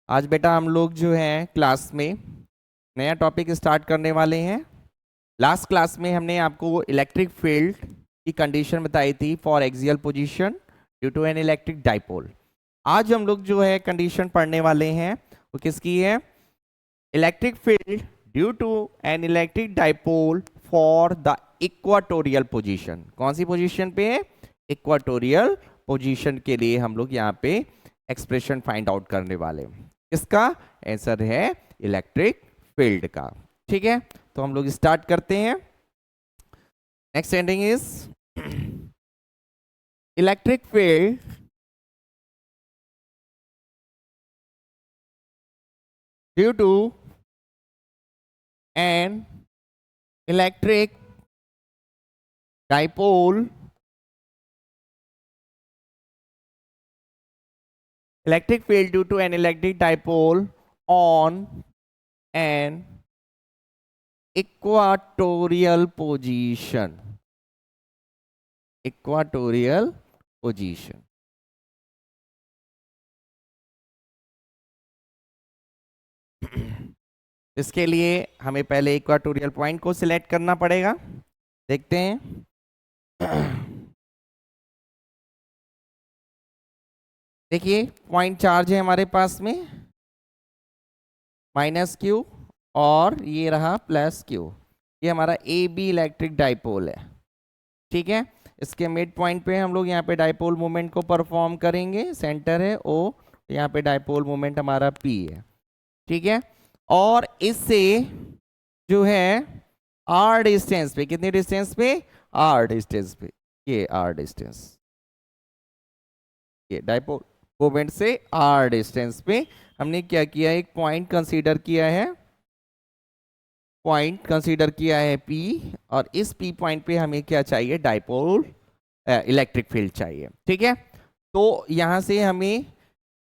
आज बेटा हम लोग जो है क्लास में नया टॉपिक स्टार्ट करने वाले हैं। लास्ट क्लास में हमने आपको इलेक्ट्रिक फील्ड की कंडीशन बताई थी for axial position due to an electric dipole. आज हम लोग जो है कंडीशन पढ़ने वाले हैं वो किसकी है? Electric field due to an electric dipole for the equatorial position. कौन सी पोजीशन पे है? इक्वाटोरियल पोजीशन के लिए हम लोग यहाँ पे एक्सप्रेशन फाइंड आउट करने वाले हैं। इसका आंसर है इलेक्ट्रिक फील्ड का। ठीक है, तो हम लोग स्टार्ट करते हैं। Next heading is electric field due to an electric dipole electric field due to an electric dipole on an equatorial position. Equatorial position. इसके लिए हमें पहले इक्वाटोरियल पॉइंट को सिलेक्ट करना पड़ेगा। देखते हैं। देखिए पॉइंट चार्ज है हमारे पास में -q और ये रहा +q। ये हमारा ए बी इलेक्ट्रिक डाइपोल है। ठीक है, इसके मिड पॉइंट पे हम लोग यहाँ पे डाइपोल मोमेंट को परफॉर्म करेंगे। सेंटर है O, यहाँ पे डाइपोल मोमेंट हमारा P है। ठीक है, और इससे जो है R डिस्टेंस पे, कितनी डिस्टेंस पे? R डिस्टेंस पे, ये R डिस्टेंस, ये डाइपोल मोमेंट से R डिस्टेंस पे हमने क्या किया? एक पॉइंट कंसीडर किया है, पॉइंट कंसीडर किया है P, और इस P पॉइंट पे हमें क्या चाहिए? डाइपोल इलेक्ट्रिक फील्ड चाहिए। ठीक है, तो यहां से हमें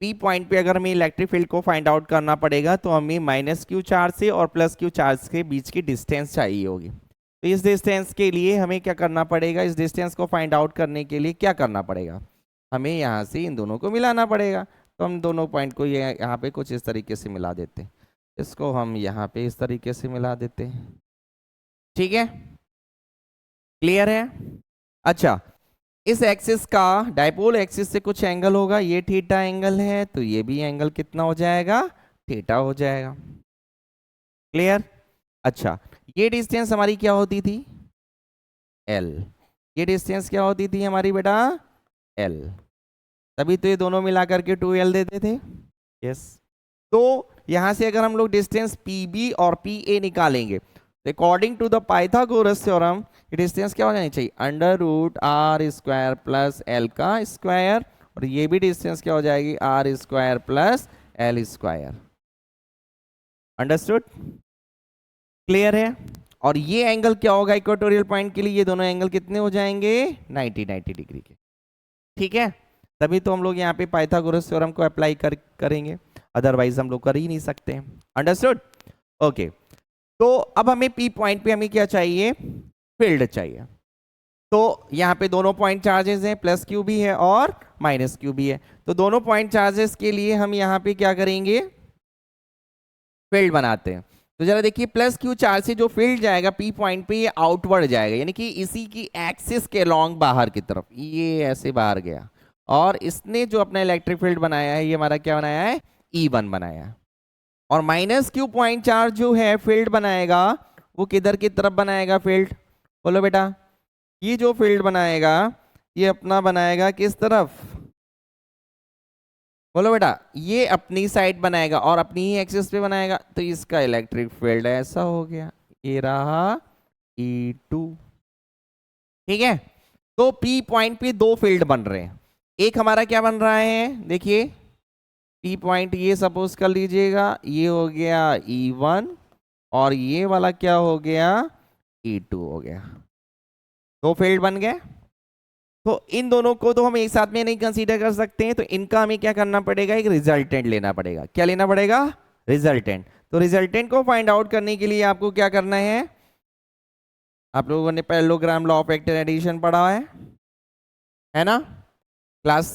P पॉइंट पे अगर हमें इलेक्ट्रिक फील्ड को फाइंड आउट करना पड़ेगा तो हमें -q चार्ज से और +q चार्ज के बीच की डिस्टेंस चाहिए होगी। तो इस डिस्टेंस के लिए हमें क्या करना पड़ेगा? इस डिस्टेंस को फाइंड आउट करने के लिए क्या करना पड़ेगा? हमें यहाँ से इन दोनों को मिलाना पड़ेगा। तो हम दोनों पॉइंट को ये यहाँ पे कुछ इस तरीके से मिला देते हैं। इसको हम यहाँ पे इस तरीके से मिला देते हैं। ठीक है, क्लियर है? अच्छा, इस एक्सिस का, डाइपोल एक्सिस से कुछ एंगल होगा, ये थीटा एंगल है, तो ये भी एंगल कितना हो जाएगा? थीटा हो जाएगा। क्लियर? अच्छा, ये डिस्टेंस हमारी क्या होती थी? L। ये डिस्टेंस क्या होती थी हमारी बेटा? L। तभी तो ये दोनों मिला करके 2L देते थे। यस, तो यहां से अगर हम लोग डिस्टेंस PB और PA निकालेंगे तो according to the Pythagoras theorem ये डिस्टेंस क्या हो जानी चाहिए? √r² + L का स्क्वायर, और ये भी डिस्टेंस क्या हो जाएगी? r² + L²। अंडरस्टूड? क्लियर है? और ये एंगल क्या होगा इक्वेटोरियल पॉइंट के लिए? ये दोनों एंगल कितने हो जाएंगे? 90 डिग्री के। ठीक है, तभी तो हम लोग यहाँ पे पाइथागोरस थ्योरम को अप्लाई करेंगे, अदरवाइज हम लोग कर ही नहीं सकते। अंडरस्टूड? ओके, तो अब हमें P पॉइंट पे हमें क्या चाहिए? फील्ड चाहिए। तो यहाँ पे दोनों पॉइंट चार्जेस हैं, +q भी है और -q भी है। तो दोनों पॉइंट चार्जेस के लिए हम यहाँ पे क्या करेंगे? फील्ड बनाते हैं। तो जरा देखिए, +q चार्ज से जो फील्ड जाएगा P पॉइंट पे, ये आउटवर्ड जाएगा, यानी कि इसी की एक्सिस के लॉन्ग बाहर की तरफ, ये ऐसे बाहर गया। और इसने जो अपना इलेक्ट्रिक फील्ड बनाया है, ये हमारा क्या बनाया है? E1 बनाया है। और -q पॉइंट चार्ज जो है फील्ड बनाएगा, वो किधर की तरफ बनाएगा फील्ड? बोलो बेटा, ये जो फील्ड बनाएगा ये अपना बनाएगा किस तरफ? बोलो बेटा, ये अपनी साइड बनाएगा और अपनी ही एक्सिस पे बनाएगा, तो इसका इलेक्ट्रिक फील्ड ऐसा हो गया, ये रहा E2। ठीक है, तो P पॉइंट पे दो फील्ड बन रहे हैं। एक हमारा क्या बन रहा है? देखिए, P पॉइंट ये सपोज कर लीजिएगा, ये हो गया E1, और ये वाला क्या हो गया? E2 हो गया। दो फील्ड बन गए। तो इन दोनों को तो हम एक साथ में नहीं कंसीडर कर सकते हैं, तो इनका हमें क्या करना पड़ेगा? एक रिजल्टेंट लेना पड़ेगा। क्या लेना पड़ेगा? रिजल्टेंट। तो रिजल्टेंट को फाइंड आउट करने के लिए आपको क्या करना है? आप लोगों ने parallelogram law of vector addition पढ़ा है ना? क्लास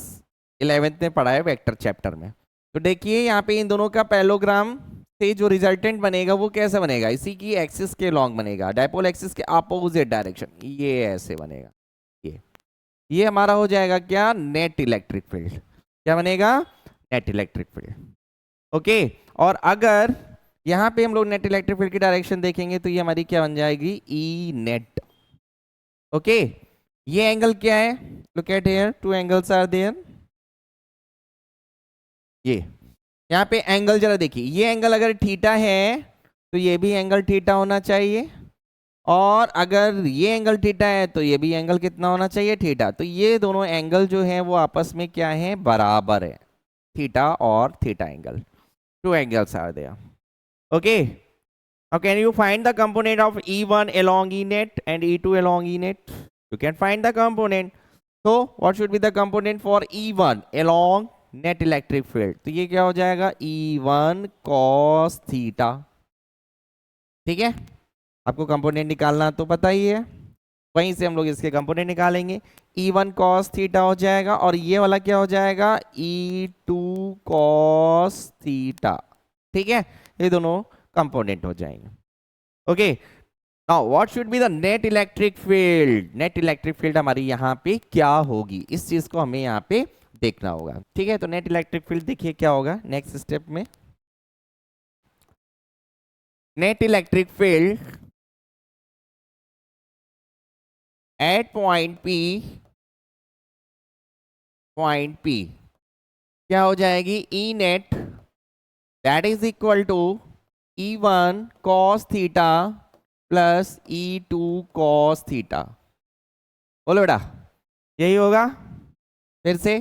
11th में पढ़ा है वेक्टर चैप्टर में। तो देखिए यहाँ पे इन दोनों का पैरेललोग्राम से जो रिजल्टेंट बनेगा वो कैसे बनेगा, इसी की एक्सिस के लॉन्ग बनेगा, डायपोल एक्सिस के अपोजिट डायरेक्शन, ये ऐसे बनेगा। ये हमारा हो जाएगा क्या, नेट इलेक्ट्रिक फील्ड। क्या बनेगा, नेट इलेक्ट्रिक फील्ड। ओके, और अगर यहाँ पे हम लोग नेट इलेक्ट्रिक फील्ड की डायरेक्शन देखेंगे तो ये हमारी क्या बन जाएगी, ई नेट। ओके, ये एंगल क्या है, look at here, two angles are there. ये यहाँ पे एंगल जरा देखिए, ये एंगल अगर थीटा है तो ये भी एंगल थीटा होना चाहिए, और अगर ये एंगल थीटा है तो ये भी एंगल कितना होना चाहिए, थीटा। तो ये दोनों एंगल जो है वो आपस में क्या है, बराबर है, थीटा और theta angle, two angles are there. Okay, now can you find the component of E1 along E net and E2 along E net? You can find the component. So what should be the component for E1 along net electric field? तो ये क्या हो जाएगा, E1 cos theta. ठीक है, आपको component निकालना तो पता ही है, वहीं से हम लोग इसके कंपोनेंट निकालेंगे। E1 cos थीटा हो जाएगा, और ये वाला क्या हो जाएगा, E2 cos थीटा। ठीक है, ये दोनों कंपोनेंट हो जाएंगे। Okay, now what should be the net electric field, net electric field हमारी यहाँ पे क्या होगी, इस चीज को हमें यहाँ पे देखना होगा। ठीक है, तो नेट इलेक्ट्रिक फील्ड देखिए क्या होगा नेक्स्ट स्टेप में। Net electric field at point P क्या हो जाएगी, E net that is equal to E1 cos theta plus E2 cos theta. बोलो बेटा, यही होगा। फिर से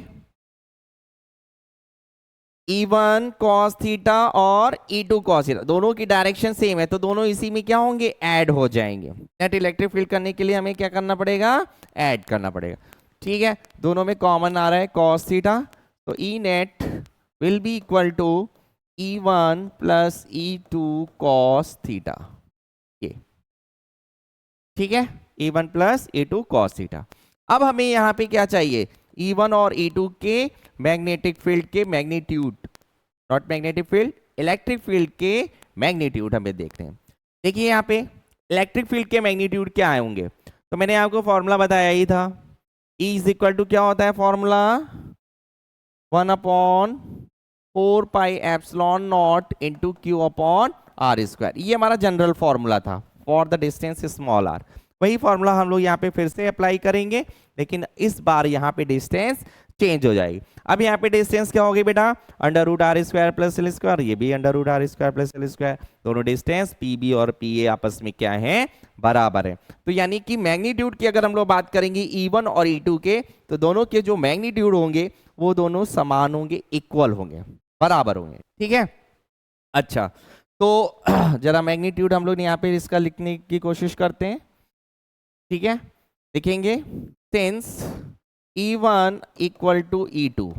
E1 cos थीटा और E2 cos थीटा, दोनों की डायरेक्शन सेम है तो दोनों इसी में क्या होंगे, ऐड हो जाएंगे। नेट इलेक्ट्रिक फील्ड करने के लिए हमें क्या करना पड़ेगा, ऐड करना पड़ेगा। ठीक है, दोनों में कॉमन आ रहा है cos थीटा, तो E net will be equal to E1 plus E2 cos theta. ये ठीक है, E1 plus E2 cos theta. अब हमें यहाँ पे क्या चाहिए, E1 और E2 के मैग्नेटिक फील्ड के magnitude, not magnetic field, electric field के मैग्नीट्यूड हमें देखते हैं। देखिए यहाँ पे इलेक्ट्रिक फील्ड के मैग्नीट्यूड क्या आए होंगे, तो मैंने आपको फॉर्मूला बताया ही था, E इज इक्वल टू क्या होता है formula, 1/4 pi epsilon not into Q upon R square. ये हमारा जनरल फॉर्मूला था for the distance small R. वही फॉर्मूला हम लोग यहाँ पे फिर से अप्लाई करेंगे, लेकिन इस बार यहाँ पे डिस्टेंस चेंज हो जाएगी। अब यहाँ पे डिस्टेंस क्या होगी बेटा, √r² प्लस एल स्क्वायर, ये भी √r² प्लस एल स्क्वायर, दोनों डिस्टेंस पी बी और पी ए आपस में क्या है, बराबर है। तो यानी कि मैग्नीट्यूड की अगर हम लोग बात करेंगे E1 और E2 के, तो दोनों के जो मैग्नीट्यूड होंगे वो दोनों समान होंगे, इक्वल होंगे, बराबर होंगे। ठीक है, अच्छा तो जरा मैग्नीट्यूड हम लोग यहाँ पे इसका लिखने की कोशिश करते हैं। ठीक है, लिखेंगे since E1 equal to E2,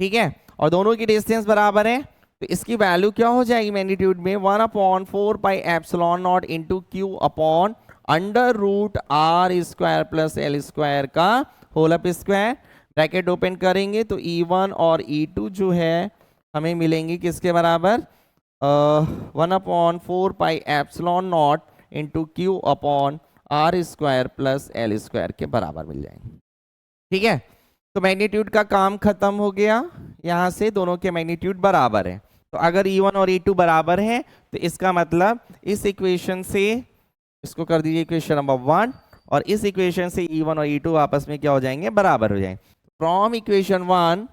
ठीक है, और दोनों की डिस्टेंस बराबर है, तो इसकी वैल्यू क्या हो जाएगी मैग्नीट्यूड में, 1/4 pi epsilon not into Q upon √r² plus L square का whole up square. Bracket open करेंगे तो E1 और E2 जो है हमें मिलेंगे किसके बराबर, 1/4 pi epsilon not into Q upon r² plus L square के बराबर मिल जाएंगे। ठीक है, तो मैग्नीट्यूड का काम खत्म हो गया, यहां से दोनों के मैग्नीट्यूड बराबर है। तो अगर E1 और E2 बराबर है तो इसका मतलब इस इक्वेशन से, इसको कर दीजिए इक्वेशन नंबर 1, और इस इक्वेशन से E1 और E2 आपस में क्या हो जाएंगे, बराबर हो जाएंगे। फ्रॉम इक्वेशन 1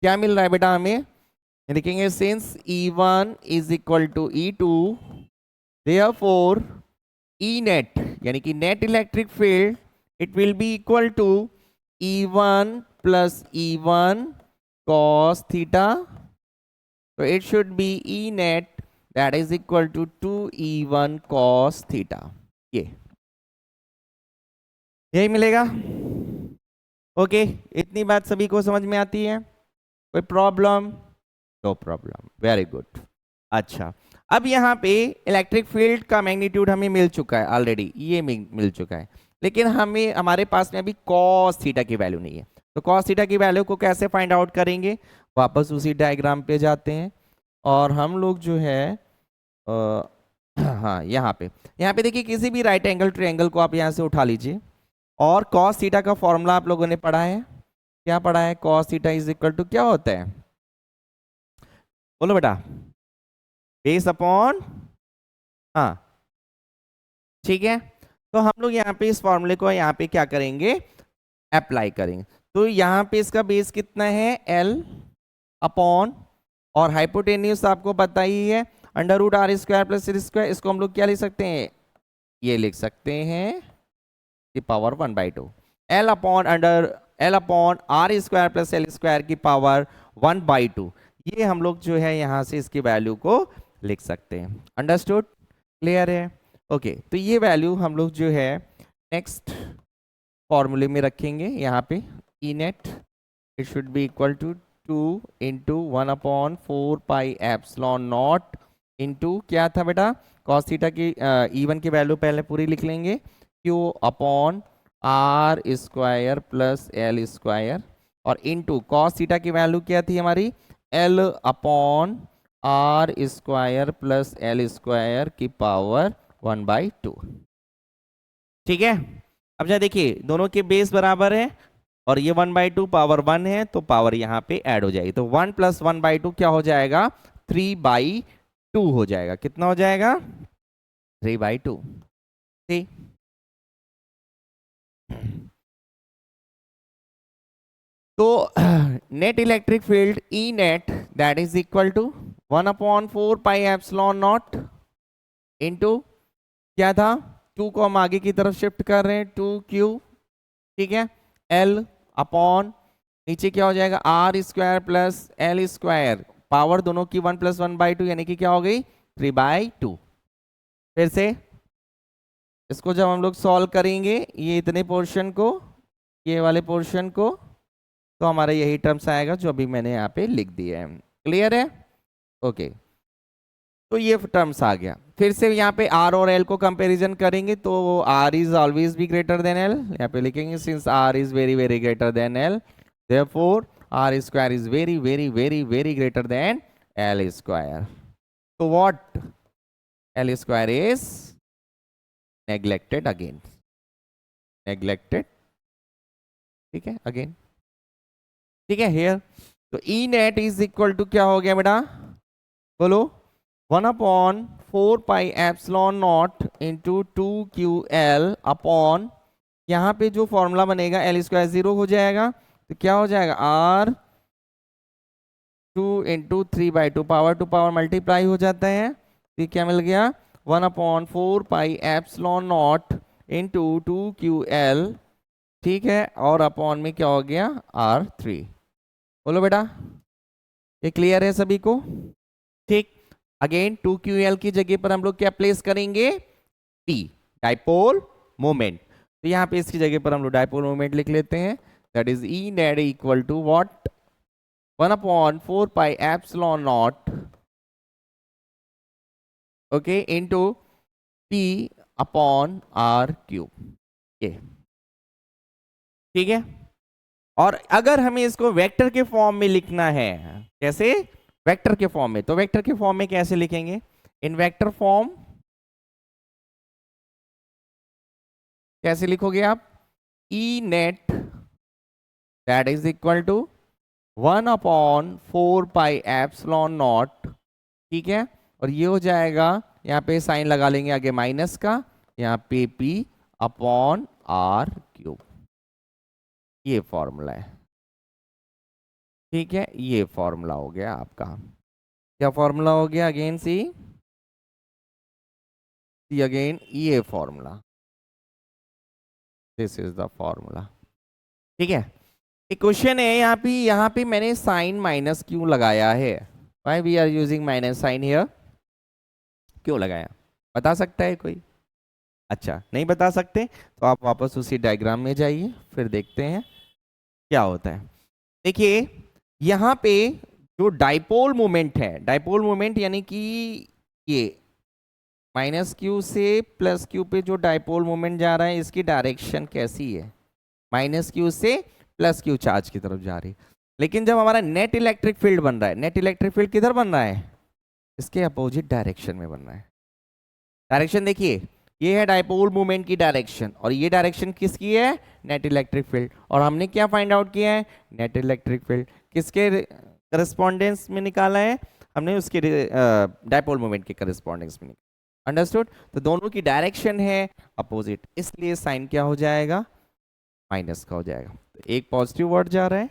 क्या मिल रहा है बेटा हमें, लिखेंगे since E1 is equal to E2 therefore E net यानी कि net electric field it will be equal to E1 plus E1 cos theta, so it should be E net that is equal to 2E1 cos theta। ये यही मिलेगा। Okay, इतनी बात सभी को समझ में आती है, कोई problem, no problem, very good. अच्छा, अब यहाँ पे इलेक्ट्रिक फील्ड का मैग्नीट्यूड हमें मिल चुका है ऑलरेडी, ये मिल चुका है, लेकिन हमें हमारे पास में अभी cos थीटा की वैल्यू नहीं है। तो cos थीटा की वैल्यू को कैसे फाइंड आउट करेंगे, वापस उसी डायग्राम पे जाते हैं और हम लोग जो है हाँ यहाँ पे देखिए किसी भी राइट एंगल ट्रायंगल को आप यहाँ से उठा लीजिए और cos थीटा का फॉर्मूला आप लोगों ने पढ़ा है, क्या पढ़ा है, cos theta is equal to क्या होता है, बोलो बेटा, बेस अपॉन, हाँ ठीक है। तो हम लोग यहाँ पे इस फॉर्मूले को यहाँ पे क्या करेंगे, अप्लाई करेंगे। तो यहाँ पे इसका बेस कितना है, L अपॉन, और हाइपोटेन्यूस आपको पता ही है under root R square plus C square, इसको हम लोग क्या लिख सकते हैं, ये लिख सकते हैं की power 1/2 L upon R square plus L square की पावर 1/2, ये हम लोग जो है यहाँ से इसकी वैल्यू को लिख सकते हैं। अंडरस्टूड, क्लियर है, ओके। तो ये वैल्यू हम लोग जो है नेक्स्ट फॉर्मूले में रखेंगे, यहाँ पे E net it should be equal to 2 into 1/4 pi epsilon not into क्या था बेटा, कॉस थीटा की E1 की वैल्यू पहले पूरी लिख लेंगे, Q upon R square plus L square, और इंटू कॉस थीटा की वैल्यू क्या थी हमारी, L upon R square plus L square की पावर 1/2, ठीक है। अब जरा देखिए दोनों के बेस बराबर है और ये 1/2 पावर 1 है, तो पावर यहाँ पे ऐड हो जाएगी, तो 1 + 1/2 क्या हो जाएगा, 3/2 हो जाएगा, कितना हो जाएगा, 3/2, ठीक। तो net electric field E net that is equal to 1/4 pi epsilon not into क्या था, 2 को हम आगे की तरफ शिफ्ट कर रहे हैं, 2Q, ठीक है, L अपॉन नीचे क्या हो जाएगा, R square plus L square, power दोनों की 1 + 1/2 यानी कि क्या हो गई, 3/2। फिर से इसको जब हम लोग सॉल्व करेंगे ये इतने पोर्शन को, ये वाले पोर्शन को, तो हमारा यही टर्म्स आएगा जो अभी मैंने यहाँ पे लिख दिया है, क्लियर है, ओके। तो ये टर्म्स आ गया। फिर से यहाँ पे R और L को कंपैरिजन करेंगे, तो R is always be greater than L, यहाँ पे लिखेंगे since R is very very greater than L, therefore R square is very very very very greater than L square. तो what, L square is neglected again, neglected, ठीक है, again, ठीक है here. तो E net is equal to क्या हो गया बेटा, बोलो, 1/4 pi epsilon not into 2QL upon, यहाँ पे जो फॉर्मूला बनेगा L स्क्वायर 0 हो जाएगा, तो क्या हो जाएगा, R 2 into 3/2, power two power multiply हो जाता है, तो क्या मिल गया, 1/4 pi epsilon not into 2QL, ठीक है, और अपॉन में क्या हो गया, R3। बोलो बेटा, ये क्लियर है सभी को, ठीक। अगेन 2QL की जगह पर हम लोग क्या प्लेस करेंगे, T, डाइपोल मोमेंट, तो यहाँ पे इसकी जगह पर हम लोग डाइपोल मोमेंट लिख लेते हैं, that is E net equal to what, 1/4 pi epsilon not, okay, into P upon R3, ये ठीक है। और अगर हमें इसको वेक्टर के फॉर्म में लिखना है, कैसे, वेक्टर के फॉर्म में, तो वेक्टर के फॉर्म में कैसे लिखेंगे, इन वेक्टर फॉर्म कैसे लिखोगे आप, E net that is equal to 1/4 pi epsilon not, ठीक है, और ये हो जाएगा, यहाँ पे साइन लगा लेंगे आगे माइनस का, यहाँ पे P अपॉन R3, ये फॉर्मूला है, ठीक है, ये फॉर्मूला हो गया आपका, क्या फॉर्मूला हो गया, अगेन सी अगेन ये formula, this is the formula, ठीक है। एक क्वेश्चन है यहाँ पे मैंने साइन माइनस क्यों लगाया है, why we are using minus sign here, क्यों लगाया, बता सकता है कोई, अच्छा नहीं बता सकते, तो आप वापस उसी डायग्राम में जाइए, फिर देखते हैं क्या होता है। देखिए यहाँ पे जो डाइपोल मोमेंट है, डाइपोल मोमेंट यानी कि ये -q से +q पे जो डाइपोल मोमेंट जा रहा है, इसकी डायरेक्शन कैसी है, -q से प्लस क्यू चार्ज की तरफ जा रही है। लेकिन जब हमारा नेट इलेक्ट्रिक फील्ड बन रहा है, नेट इलेक्ट्रिक फील्ड किधर बन रहा है, इसके अपोजिट डायरेक्शन में बन रहा है। डायरेक्शन देखिए, ये है डाइपोल मूवमेंट की डायरेक्शन और ये डायरेक्शन किसकी है, नेट इलेक्ट्रिक फील्ड। और हमने क्या फाइंड आउट किया है, नेट इलेक्ट्रिक फील्ड किसके करस्पॉन्डेंस में निकाला है, हमने उसके डाइपोल मूवमेंट के करस्पॉन्डेंस में। अंडरस्टूड। तो दोनों की डायरेक्शन है अपोजिट, इसलिए साइन क्या हो जाएगा, माइनस का हो जाएगा। तो एक पॉजिटिव वर्ड जा रहा है,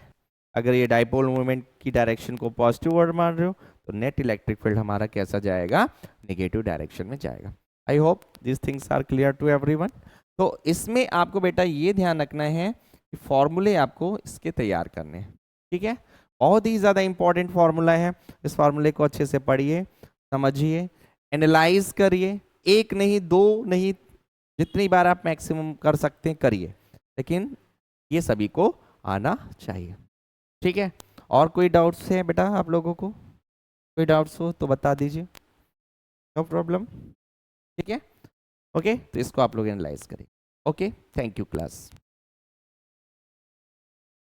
अगर ये डाइपोल मूवमेंट की डायरेक्शन को पॉजिटिव वर्ड मान रहे हो तो नेट इलेक्ट्रिक फील्ड हमारा कैसा जाएगा, नेगेटिव डायरेक्शन में जाएगा। I hope this things are clear to everyone. तो इसमें आपको बेटा ये ध्यान रखना है कि फॉर्मूले आपको इसके तैयार करने हैं, ठीक है। बहुत ही ज़्यादा इंपॉर्टेंट फार्मूला है, इस फार्मूले को अच्छे से पढ़िए, समझिए, एनालाइज करिए, एक नहीं दो नहीं, जितनी बार आप मैक्सिमम कर सकते हैं करिए, लेकिन ये सभी को आना चाहिए, ठीक है। और कोई डाउट्स है बेटा आप लोगों को, कोई डाउट्स हो तो बता दीजिए, नो प्रॉब्लम, ठीक है। ओके, तो इसको आप लोग एनालाइज करें। Okay, thank you class.